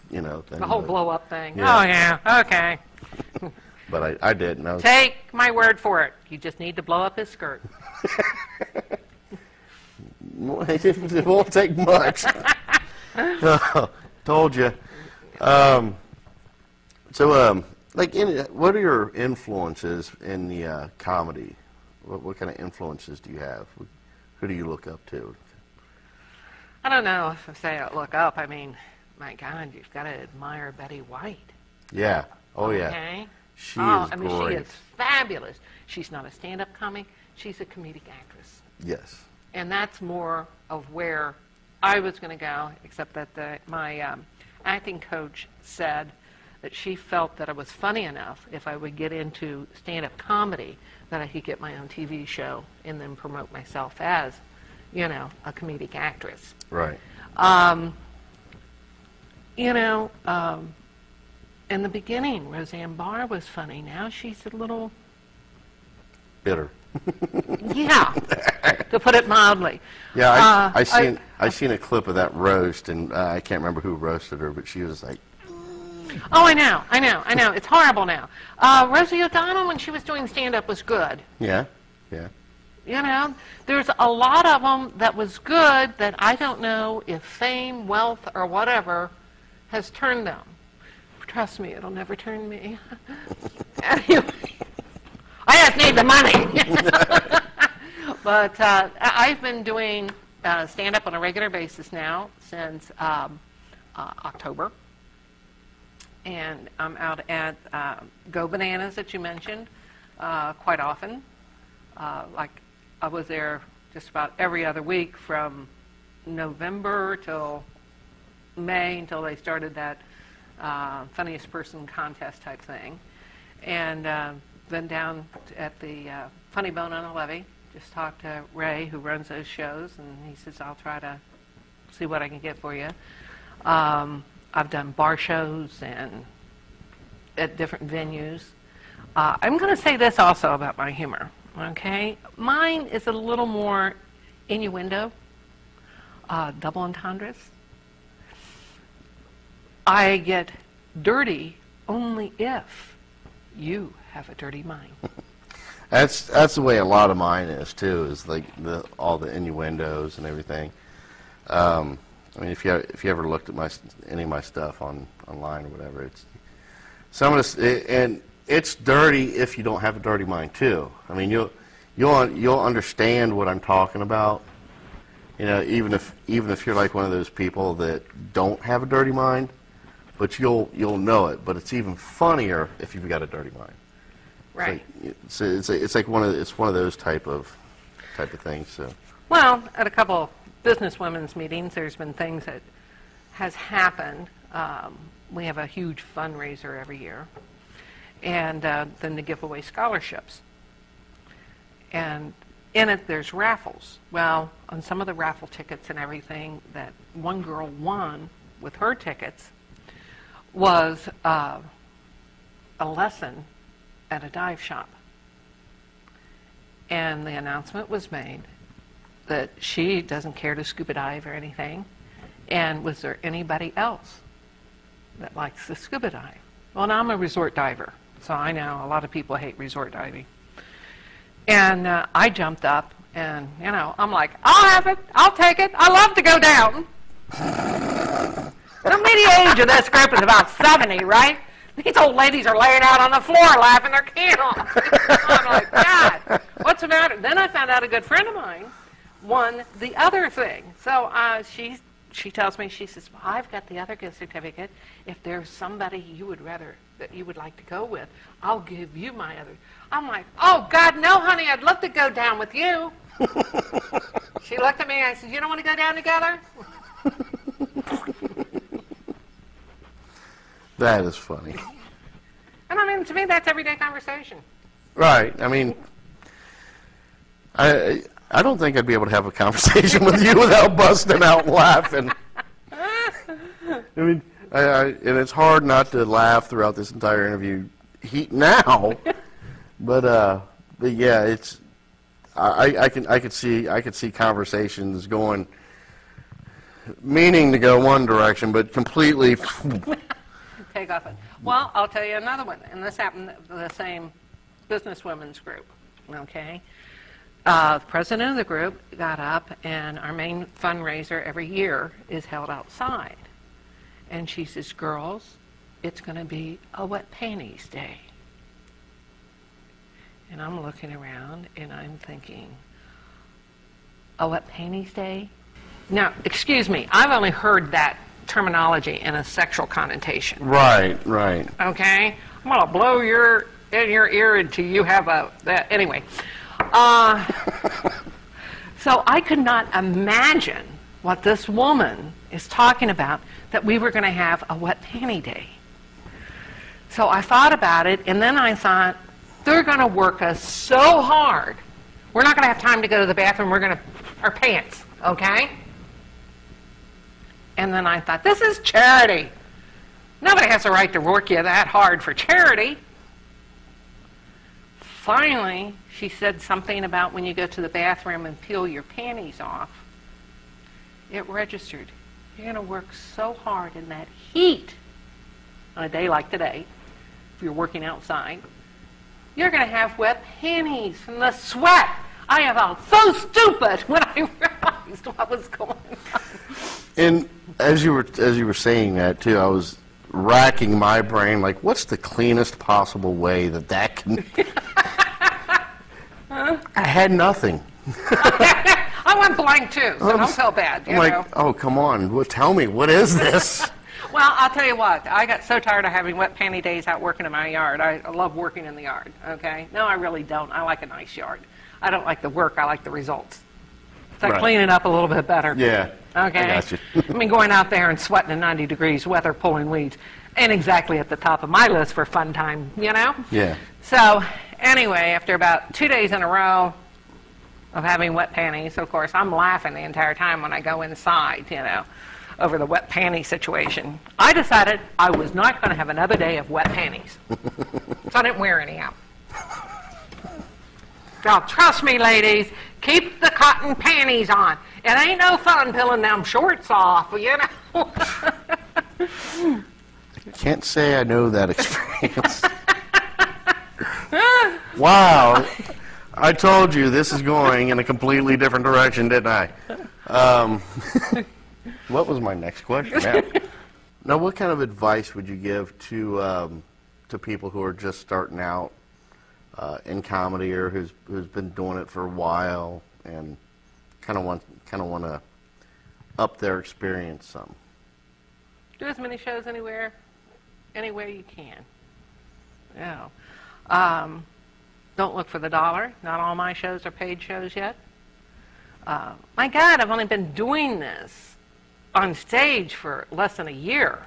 thing. The whole blow-up thing. Yeah. Oh, yeah, okay. But I didn't. Take my word for it. You just need to blow up his skirt. It won't take much. Told you. What are your influences in the comedy? What kind of influences do you have? Who do you look up to? I don't know if I say look up. I mean, my God, you've got to admire Betty White. Yeah. Oh, yeah. Okay? She is great. She is fabulous. She's not a stand-up comic. She's a comedic actress. Yes. And that's more of where I was going to go, except that my acting coach said that she felt that I was funny enough if I would get into stand-up comedy that I could get my own TV show and then promote myself as, a comedic actress. Right. In the beginning, Roseanne Barr was funny. Now she's a little... bitter. Yeah, to put it mildly. Yeah, I seen a clip of that roast, and I can't remember who roasted her, but she was like... Oh, I know. It's horrible now. Rosie O'Donnell, when she was doing stand-up, was good. Yeah. You know, there's a lot of them that was good that I don't know if fame, wealth, or whatever has turned them. Trust me, it'll never turn me. Anyway, I just need the money. But I've been doing stand-up on a regular basis now since October. And I'm out at Go Bananas that you mentioned quite often. Like I was there just about every other week from November till May until they started that funniest person contest type thing. And then down at the Funny Bone on the Levee, just talked to Ray, who runs those shows, and he says, I'll try to see what I can get for you. I've done bar shows and at different venues. I'm going to say this also about my humor, okay? Mine is a little more innuendo, double entendres. I get dirty only if you have a dirty mind. That's the way a lot of mine is too. Is like all the innuendos and everything. I mean, if you ever looked at any of my stuff online or whatever, it's some of this, and it's dirty if you don't have a dirty mind too. I mean, you'll understand what I'm talking about. You know, even if you're like one of those people that don't have a dirty mind, but you'll know it. But it's even funnier if you've got a dirty mind. Right. It's like one of those type of things. So. Well, at a couple business women's meetings, there's been things that has happened. We have a huge fundraiser every year, and then they give away scholarships. And in it, there's raffles. Well, on some of the raffle tickets and everything that one girl won with her tickets was a lesson at a dive shop. And the announcement was made that she doesn't care to scuba dive or anything. And was there anybody else that likes to scuba dive? Well, now I'm a resort diver, so I know a lot of people hate resort diving. And I jumped up and, you know, I'm like, I'll have it, I'll take it, I love to go down. The median age of this group is about 70, right? These old ladies are laying out on the floor laughing their can off. I'm like, God, what's the matter? Then I found out a good friend of mine won the other thing. So she tells me, she says, well, I've got the other gift certificate. If there's somebody that you would like to go with, I'll give you my other. I'm like, oh, God, no, honey, I'd love to go down with you. She looked at me and I said, you don't want to go down together? That is funny. And I mean, to me, that's everyday conversation. Right. I mean, I don't think I'd be able to have a conversation with you without busting out laughing. I mean, and it's hard not to laugh throughout this entire interview now, but yeah, it's I could see conversations going, meaning to go one direction, but completely. Take off it. Well, I'll tell you another one, and this happened to the same businesswomen's group, okay? The president of the group got up, and our main fundraiser every year is held outside. And she says, girls, it's going to be a wet panties day. And I'm looking around, and I'm thinking, a wet panties day? Now, excuse me, I've only heard that terminology in a sexual connotation. Right. Okay? I'm going to blow in your ear until you have anyway. So I could not imagine what this woman is talking about, that we were going to have a wet panty day. So I thought about it, and then I thought, they're going to work us so hard. We're not going to have time to go to the bathroom. We're going to our pants, okay? And then I thought, this is charity. Nobody has the right to work you that hard for charity. Finally, she said something about when you go to the bathroom and peel your panties off. It registered. You're going to work so hard in that heat on a day like today, if you're working outside. You're going to have wet panties from the sweat. I have felt so stupid when I realized what was going on. And as you were saying that too, I was racking my brain like, what's the cleanest possible way that can? I had nothing. I went blank too, so don't feel bad. I'm like, oh come on, tell me, what is this? Well, I'll tell you what. I got so tired of having wet panty days out working in my yard. I love working in the yard. Okay, no, I really don't. I like a nice yard. I don't like the work. I like the results. It's like cleaning up a little bit better. Yeah. Okay. I got you. I mean, going out there and sweating in 90 degrees weather, pulling weeds, ain't exactly at the top of my list for fun time, you know? Yeah. So, anyway, after about 2 days in a row of having wet panties, of course, I'm laughing the entire time when I go inside, you know, over the wet panty situation. I decided I was not going to have another day of wet panties. So I didn't wear any out. Now, trust me, ladies, keep the cotton panties on. It ain't no fun pulling them shorts off, you know. Can't say I know that experience. Wow. I told you this is going in a completely different direction, didn't I? What was my next question? Now, what kind of advice would you give to people who are just starting out in comedy, or who's been doing it for a while and kind of want to up their experience some? Do as many shows anywhere you can. Yeah. Don't look for the dollar. Not all my shows are paid shows yet. My God, I've only been doing this on stage for less than a year.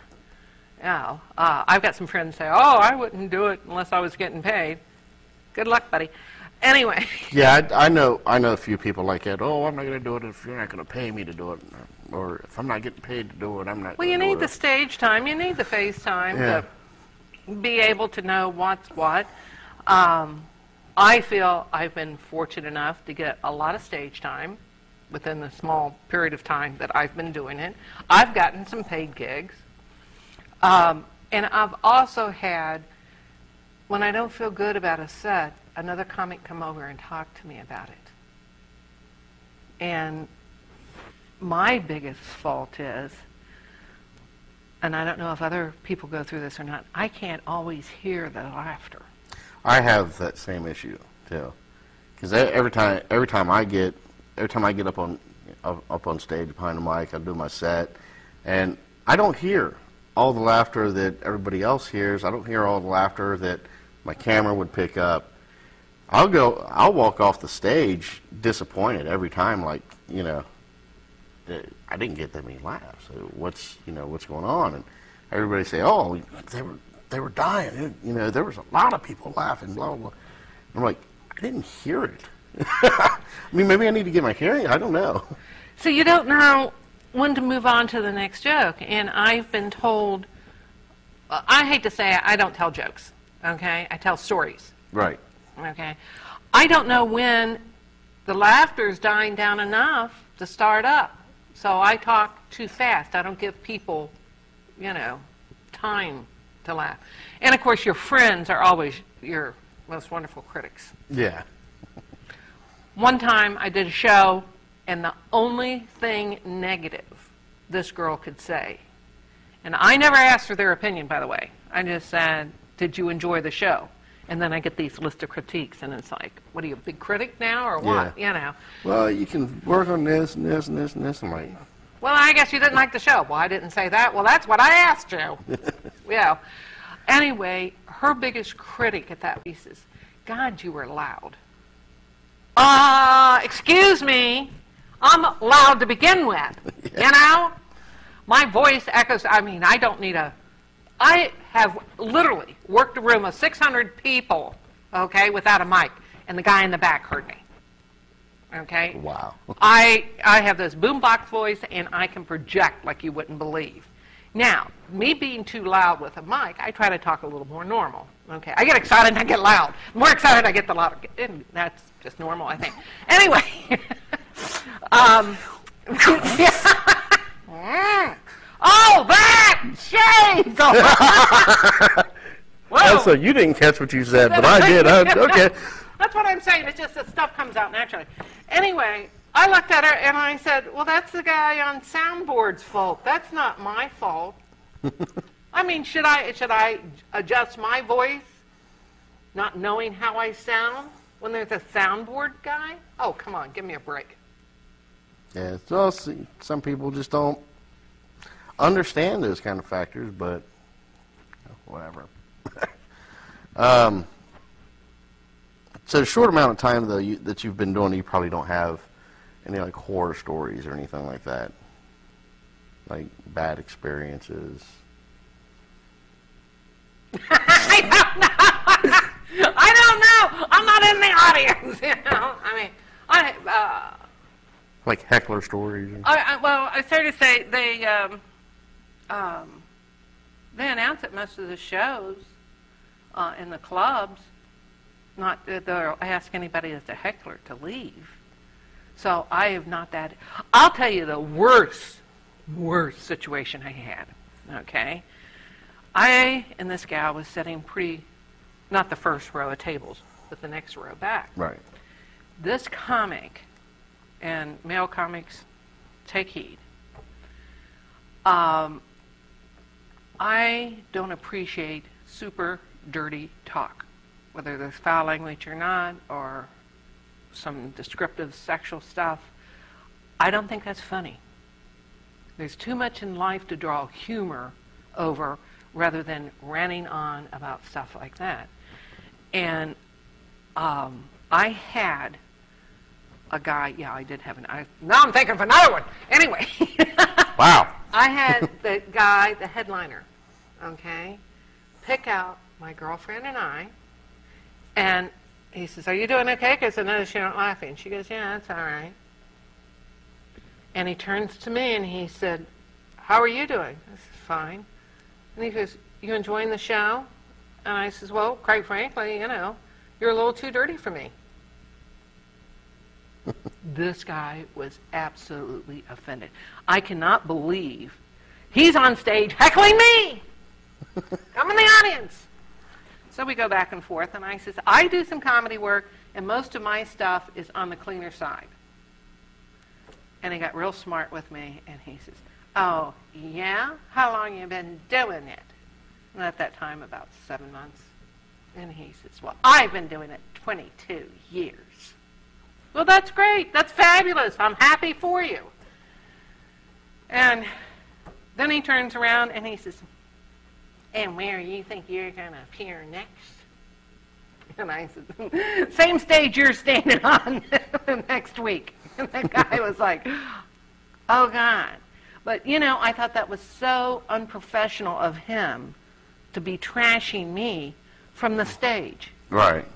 Now, I've got some friends say, "Oh, I wouldn't do it unless I was getting paid." Good luck, buddy. Anyway. Yeah, I know a few people like that. Oh, I'm not going to do it if you're not going to pay me to do it, or if I'm not getting paid to do it, I'm not. Well, you need the stage time. You need the face time to be able to know what's what. I feel I've been fortunate enough to get a lot of stage time within the small period of time that I've been doing it. I've gotten some paid gigs. And I've also had, when I don't feel good about a set, another comic come over and talk to me about it. And my biggest fault is, and I don't know if other people go through this or not, I can't always hear the laughter. I have that same issue too, because every time I get up on stage behind the mic, I do my set, and I don't hear all the laughter that everybody else hears. I don't hear all the laughter that my camera would pick up. I'll walk off the stage disappointed every time, like, you know, I didn't get that many laughs. So what's going on? And everybody say, oh, they were dying. You know, there was a lot of people laughing, blah, blah, blah. I'm like, I didn't hear it. I mean, maybe I need to get my hearing. I don't know. So you don't know when to move on to the next joke. And I've been told, I hate to say it, I don't tell jokes, okay? I tell stories. Right. Okay. I don't know when the laughter is dying down enough to start up. So I talk too fast. I don't give people, you know, time to laugh. And, of course, your friends are always your most wonderful critics. Yeah. One time I did a show, and the only thing negative this girl could say, and I never asked for their opinion, by the way. I just said, did you enjoy the show? And then I get these list of critiques, and it's like, what are you, a big critic now, or what? Yeah. You know. Well, you can work on this and this and this and this. I'm like, well, I guess you didn't like the show. Well, I didn't say that. Well, that's what I asked you. Yeah. Anyway, her biggest critic at that piece is, God, you were loud. Excuse me. I'm loud to begin with. Yeah. You know? My voice echoes. I mean, I don't need a... I have literally worked a room of 600 people, okay, without a mic, and the guy in the back heard me. Okay? Wow. I have this boombox voice, and I can project like you wouldn't believe. Now, me being too loud with a mic, I try to talk a little more normal. Okay? I get excited and I get loud. The more excited I get, the louder. And that's just normal, I think. Anyway. Oh, that shades! Oh, so you didn't catch what you said, but I did. Okay. That's what I'm saying. It's just that stuff comes out naturally. Anyway, I looked at her and I said, well, that's the guy on soundboard's fault. That's not my fault. I mean, should I adjust my voice not knowing how I sound when there's a soundboard guy? Oh, come on, give me a break. Yeah, so some people just don't understand those kind of factors, but whatever. So the short amount of time though that you've been doing it, you probably don't have any like horror stories or anything like that, like bad experiences. I don't know. I'm not in the audience. You know, I mean, Like heckler stories. well, I started to say they announce at most of the shows in the clubs. Not that they'll ask anybody that's a heckler to leave. So I have not that. I'll tell you the worst situation I had. Okay, I and this gal was sitting not the first row of tables, but the next row back. Right. This comic, and male comics, take heed. I don't appreciate super dirty talk, whether there's foul language or not, or some descriptive sexual stuff. I don't think that's funny. There's too much in life to draw humor over rather than ranting on about stuff like that. And I had a guy, I did have now I'm thinking of another one. Anyway. Wow. I had the guy, the headliner, okay, pick out my girlfriend and I, and he says, are you doing okay? Because I noticed you're not laughing. She goes, yeah, that's all right. And he turns to me and he said, how are you doing? I said, fine. And he goes, you enjoying the show? And I says, well, quite frankly, you're a little too dirty for me. This guy was absolutely offended. I cannot believe he's on stage heckling me. I'm in the audience. So we go back and forth, and I says, I do some comedy work, and most of my stuff is on the cleaner side. And he got real smart with me, and he says, oh, yeah? How long you been doing it? And at that time, about 7 months. And he says, well, I've been doing it 22 years. Well, that's great. That's fabulous. I'm happy for you. And then he turns around and he says, and where you think you're going to appear next? And I said, same stage you're standing on next week. And the guy was like, oh, God. But, I thought that was so unprofessional of him to be trashing me from the stage. Right.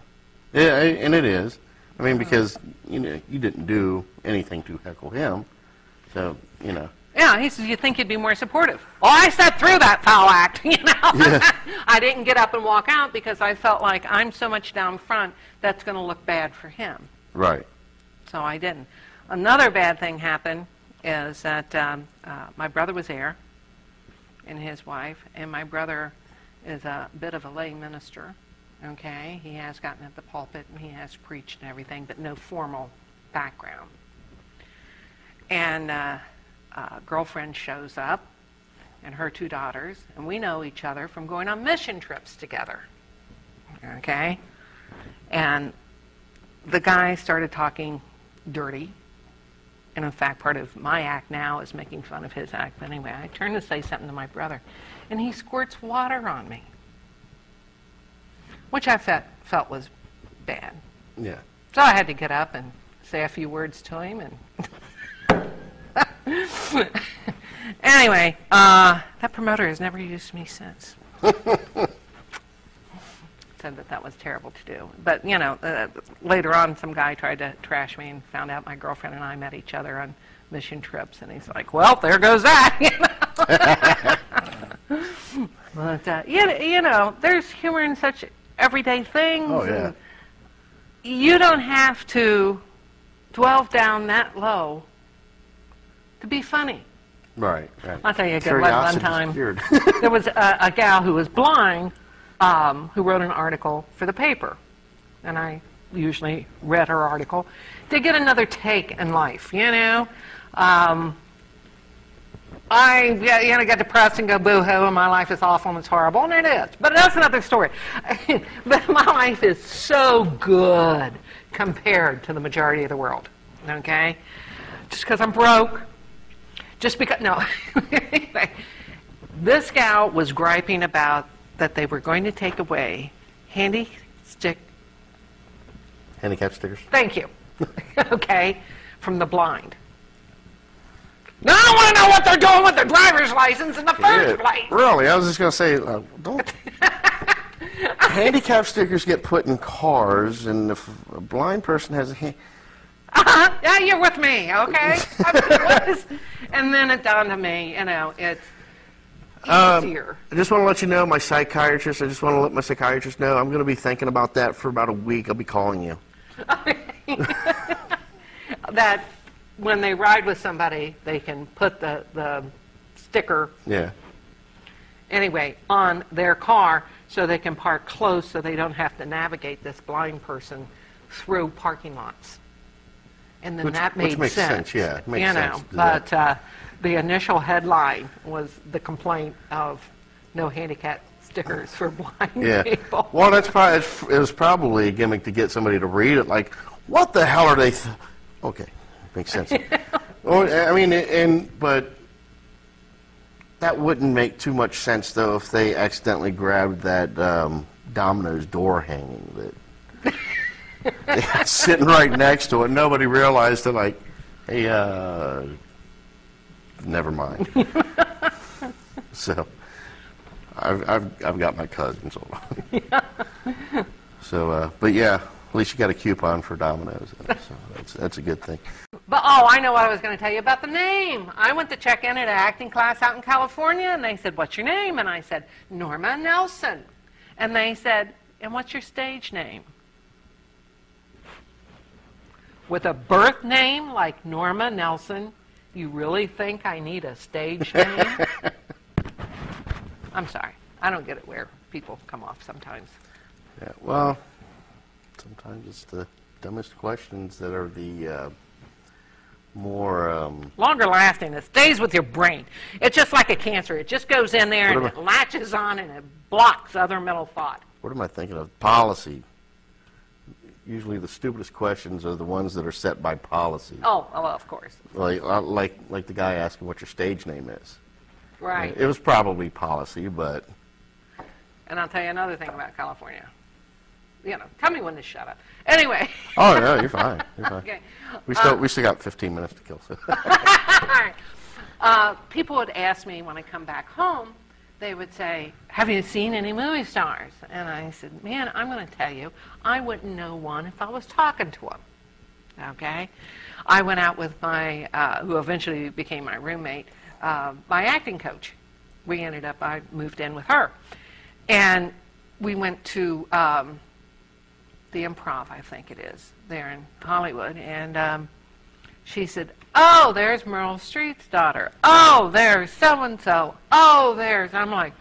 Yeah, and it is. I mean, because, you didn't do anything to heckle him. So, Yeah, he says, you think you'd be more supportive. Well, I sat through that foul act, Yeah. I didn't get up and walk out because I felt like I'm so much down front, that's going to look bad for him. Right. So I didn't. Another bad thing happened is that my brother was there and his wife, and my brother is a bit of a lay minister, okay? He has gotten at the pulpit and he has preached and everything, but no formal background. And girlfriend shows up and her 2 daughters, and we know each other from going on mission trips together, okay? And the guy started talking dirty, and in fact part of my act now is making fun of his act. But anyway, I turned to say something to my brother, and he squirts water on me, which I felt was bad. Yeah. So I had to get up and say a few words to him, and anyway, that promoter has never used me since. Said that was terrible to do. But, later on, some guy tried to trash me and found out my girlfriend and I met each other on mission trips, and he's like, well, there goes that. But, there's humor in such everyday things. Oh, yeah. You don't have to dwell down that low to be funny. Right. I'll tell you a good one time. Weird. There was a gal who was blind who wrote an article for the paper. And I usually read her article, they get another take in life, you know. I get depressed and go boo-hoo, and my life is awful and it's horrible, and it is. But that's another story. But my life is so good compared to the majority of the world, okay? Just because I'm broke, just because, no. Anyway, this gal was griping about that they were going to take away handicap stickers? Thank you. Okay, from the blind. Now I want to know what they're doing with their driver's license in the first place. Really? I was just going to say, don't. Handicap stickers get put in cars, and if a blind person has a hand. Yeah, you're with me, okay? And then it dawned on me, you know, it's easier. I just want to let you know, I just want to let my psychiatrist know, I'm going to be thinking about that for about a week. I'll be calling you. That when they ride with somebody, they can put the sticker, anyway, on their car so they can park close so they don't have to navigate this blind person through parking lots. And then that made makes sense. Yeah, it makes sense. But the initial headline was the complaint of no handicap stickers for blind people. Well, it was probably a gimmick to get somebody to read it. Like, what the hell are they? Okay, makes sense. Well, I mean, but that wouldn't make too much sense though if they accidentally grabbed that Domino's door hanging that. Sitting right next to it, nobody realized it. Like, hey, never mind. So, I've got my cousins over. So, but yeah, at least you got a coupon for Domino's. So that's a good thing. But I know what I was going to tell you about the name. I went to check in at an acting class out in California, and they said, "What's your name?" And I said, "Norma Nelson." And they said, "And what's your stage name?" With a birth name like Norma Nelson, you really think I need a stage name? I'm sorry. I don't get it where people come off sometimes. Yeah, well, sometimes it's the dumbest questions that are the more... longer lasting. It stays with your brain. It's just like a cancer. It just goes in there and it latches on and it blocks other mental thought. What am I thinking of? Policy. Usually the stupidest questions are the ones that are set by policy. Oh, of course. Like the guy asking what your stage name is. Right. It was probably policy, but... And I'll tell you another thing about California. You know, tell me when to shut up. Anyway. Oh, no, you're fine. You're fine. Okay. We still got 15 minutes to kill. So. People would ask me when I come back home, they would say, "Have you seen any movie stars?" And I said, "Man, I'm going to tell you, I wouldn't know one if I was talking to them." Okay? I went out with my, who eventually became my roommate, my acting coach. I moved in with her. And we went to the Improv, I think it is, there in Hollywood. And she said, "Oh, there's Meryl Streep's daughter. Oh, there's so-and-so. Oh, there's..." I'm like,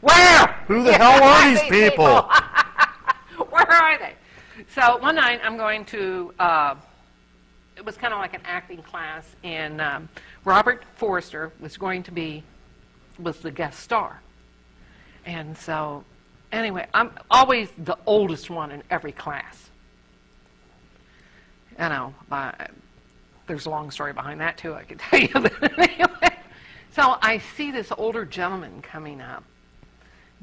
where? Who the hell are these people? Where are they? So one night I'm going to, it was kind of like an acting class, and Robert Forster was the guest star. And so, anyway, I'm always the oldest one in every class. You know, there's a long story behind that, too, I could tell you. But anyway, so I see this older gentleman coming up.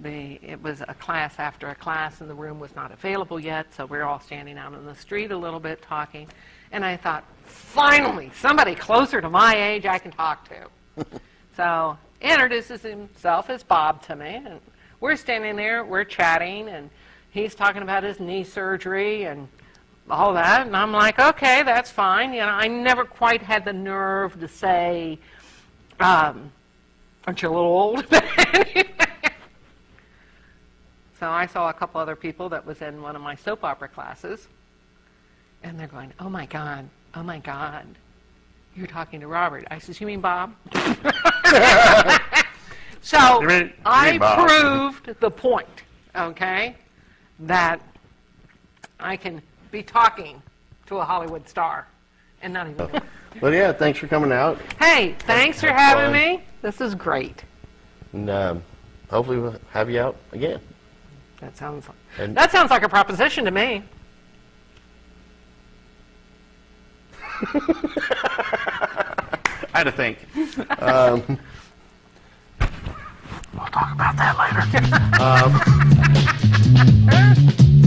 It was a class after a class, and the room was not available yet, so we're all standing out in the street a little bit talking. And I thought, finally, somebody closer to my age I can talk to. So he introduces himself as Bob to me, and we're standing there, we're chatting, and he's talking about his knee surgery and all that, and I'm like, okay, that's fine. You know, I never quite had the nerve to say, aren't you a little old? So I saw a couple other people that was in one of my soap opera classes, and they're going, oh my God, you're talking to Robert. I says, you mean Bob? So I proved the point, okay, that I can be talking to a Hollywood star and not even. But yeah, thanks for coming out. Hey, thanks for having me. This is great. And hopefully we'll have you out again. That sounds And- like a proposition to me. I had to think. We'll talk about that later.